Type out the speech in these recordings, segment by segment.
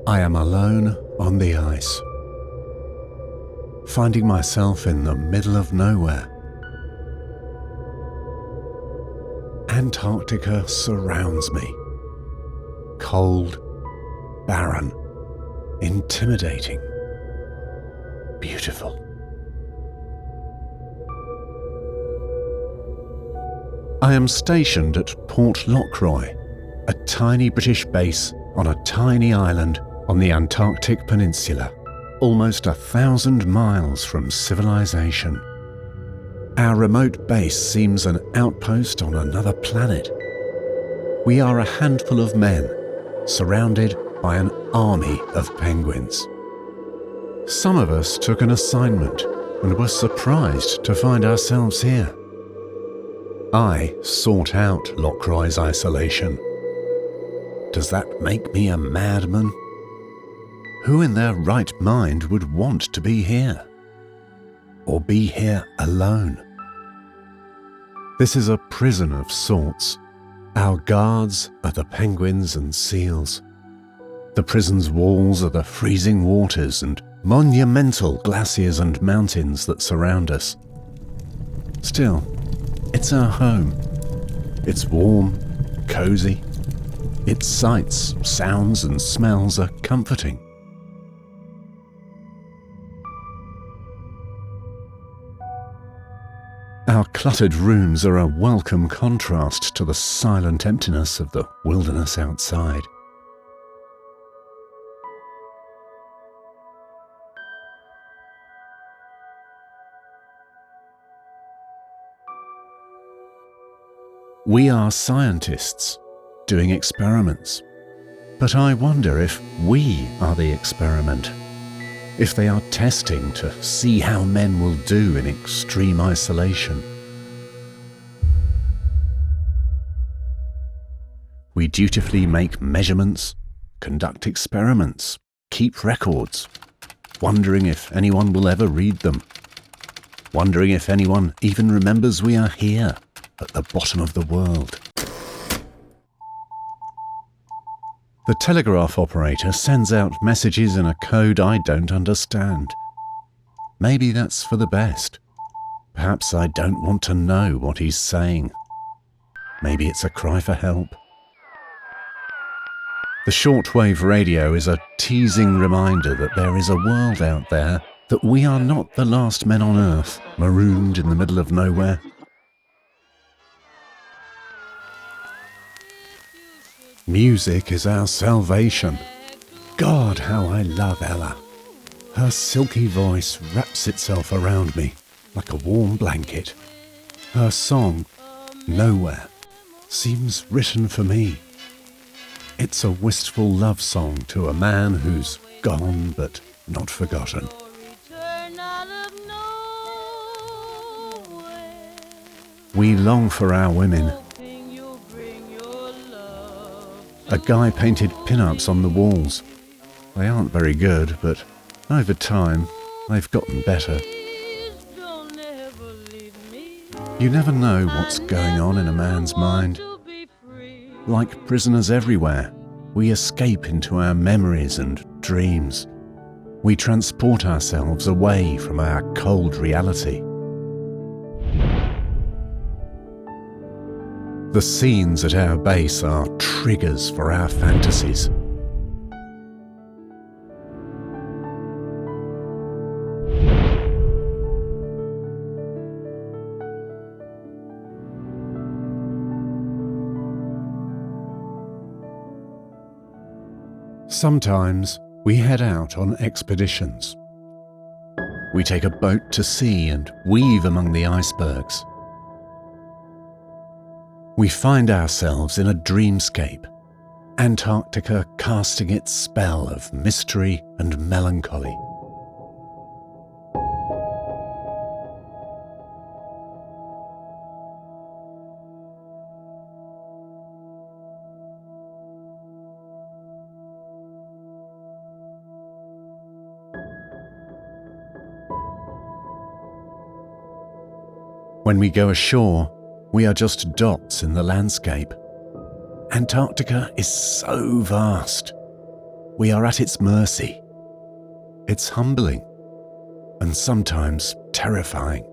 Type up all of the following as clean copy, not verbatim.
I am alone on the ice, finding myself in the middle of nowhere. Antarctica surrounds me. Cold, barren, intimidating, beautiful. I am stationed at Port Lockroy, a tiny British base on a tiny island on the Antarctic peninsula, almost 1,000 miles from civilization. Our remote base seems an outpost on another planet. We are a handful of men, surrounded by an army of penguins. Some of us took an assignment and were surprised to find ourselves here. I sought out Lockroy's isolation. Does that make me a madman? Who in their right mind would want to be here? Or be here alone? This is a prison of sorts. Our guards are the penguins and seals. The prison's walls are the freezing waters and monumental glaciers and mountains that surround us. Still, it's our home. It's warm, cozy. Its sights, sounds and smells are comforting. Our cluttered rooms are a welcome contrast to the silent emptiness of the wilderness outside. We are scientists doing experiments, but I wonder if we are the experiment. If they are testing to see how men will do in extreme isolation. We dutifully make measurements, conduct experiments, keep records, wondering if anyone will ever read them, wondering if anyone even remembers we are here at the bottom of the world. The telegraph operator sends out messages in a code I don't understand. Maybe that's for the best. Perhaps I don't want to know what he's saying. Maybe it's a cry for help. The shortwave radio is a teasing reminder that there is a world out there, that we are not the last men on Earth, marooned in the middle of nowhere. Music is our salvation. God, how I love Ella. Her silky voice wraps itself around me like a warm blanket. Her song, Nowhere, seems written for me. It's a wistful love song to a man who's gone but not forgotten. We long for our women. A guy painted pin-ups on the walls. They aren't very good, but over time, they've gotten better. You never know what's going on in a man's mind. Like prisoners everywhere, we escape into our memories and dreams. We transport ourselves away from our cold reality. The scenes at our base are triggers for our fantasies. Sometimes we head out on expeditions. We take a boat to sea and weave among the icebergs. We find ourselves in a dreamscape, Antarctica casting its spell of mystery and melancholy. When we go ashore, we are just dots in the landscape. Antarctica is so vast. we are at its mercy. It's humbling and sometimes terrifying.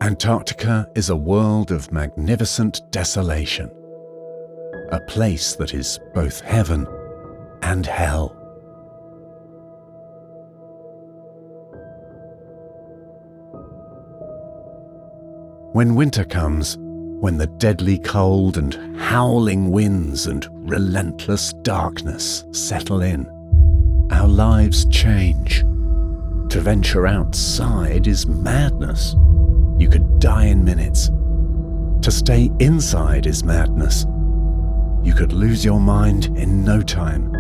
Antarctica is a world of magnificent desolation, a place that is both heaven and hell. When winter comes, when the deadly cold and howling winds and relentless darkness settle in, our lives change. To venture outside is madness. You could die in minutes. To stay inside is madness. You could lose your mind in no time.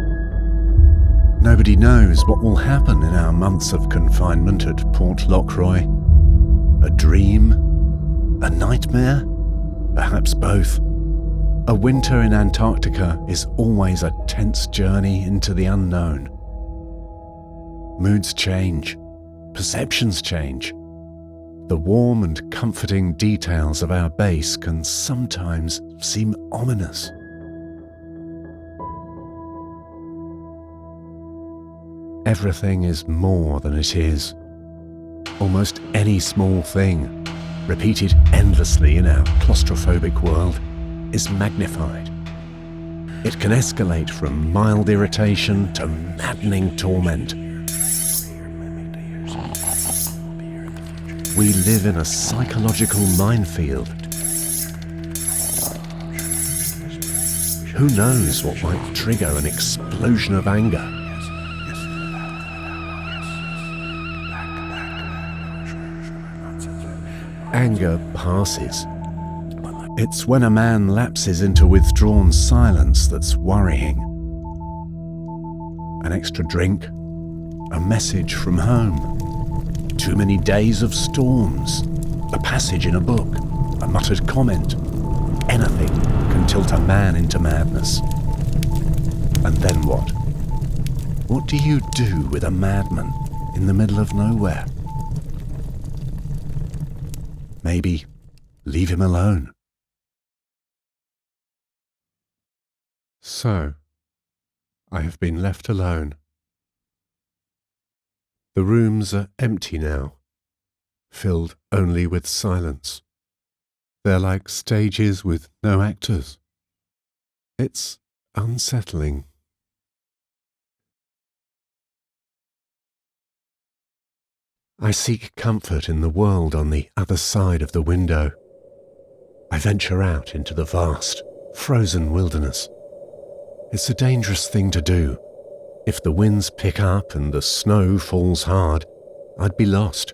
Nobody knows what will happen in our months of confinement at Port Lockroy. A dream? A nightmare? Perhaps both. A winter in Antarctica is always a tense journey into the unknown. Moods change. Perceptions change. The warm and comforting details of our base can sometimes seem ominous. Everything is more than it is. Almost any small thing, repeated endlessly in our claustrophobic world, is magnified. It can escalate from mild irritation to maddening torment. We live in a psychological minefield. Who knows what might trigger an explosion of anger? Anger passes. It's when a man lapses into withdrawn silence that's worrying. An extra drink, a message from home, too many days of storms, a passage in a book, a muttered comment. Anything can tilt a man into madness. And then what? What do you do with a madman in the middle of nowhere? Maybe leave him alone. So, I have been left alone. The rooms are empty now, filled only with silence. They're like stages with no actors. It's unsettling. I seek comfort in the world on the other side of the window. I venture out into the vast, frozen wilderness. It's a dangerous thing to do. If the winds pick up and the snow falls hard, I'd be lost.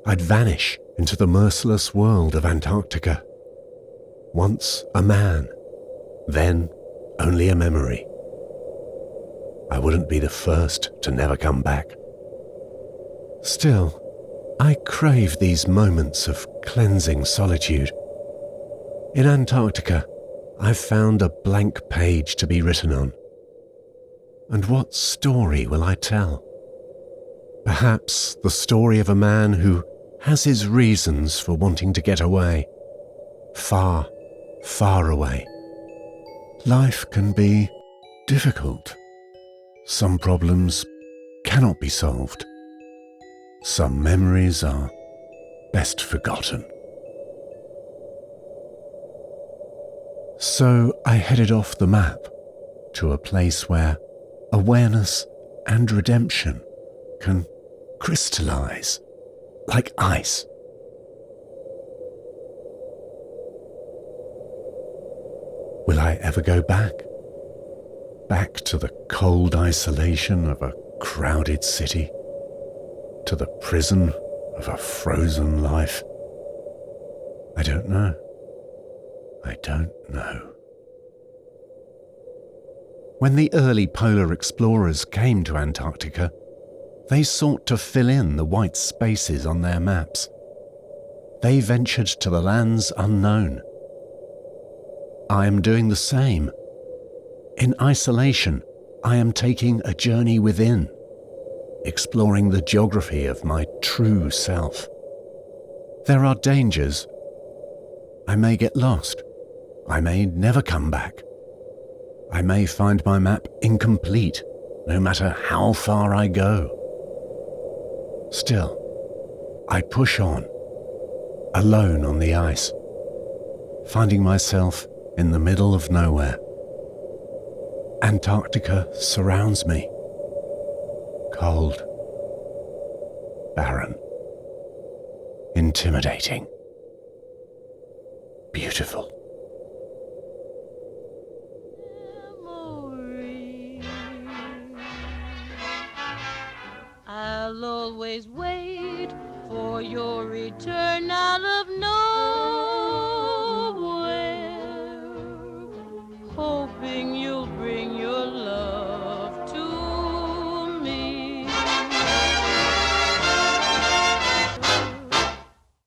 I'd vanish into the merciless world of Antarctica. Once a man, then only a memory. I wouldn't be the first to never come back. Still, I crave these moments of cleansing solitude. In Antarctica, I've found a blank page to be written on. And what story will I tell? Perhaps the story of a man who has his reasons for wanting to get away. Far, far away. Life can be difficult. Some problems cannot be solved. Some memories are best forgotten. So I headed off the map to a place where awareness and redemption can crystallize like ice. Will I ever go back? Back to the cold isolation of a crowded city? To the prison of a frozen life? I don't know. I don't know. When the early polar explorers came to Antarctica, they sought to fill in the white spaces on their maps. They ventured to the lands unknown. I am doing the same. In isolation, I am taking a journey within, exploring the geography of my true self. There are dangers, I may get lost. I may never come back. I may find my map incomplete, no matter how far I go. Still, I push on, alone on the ice, finding myself in the middle of nowhere. Antarctica surrounds me. Cold, barren, intimidating, beautiful. I'll always wait for your return out of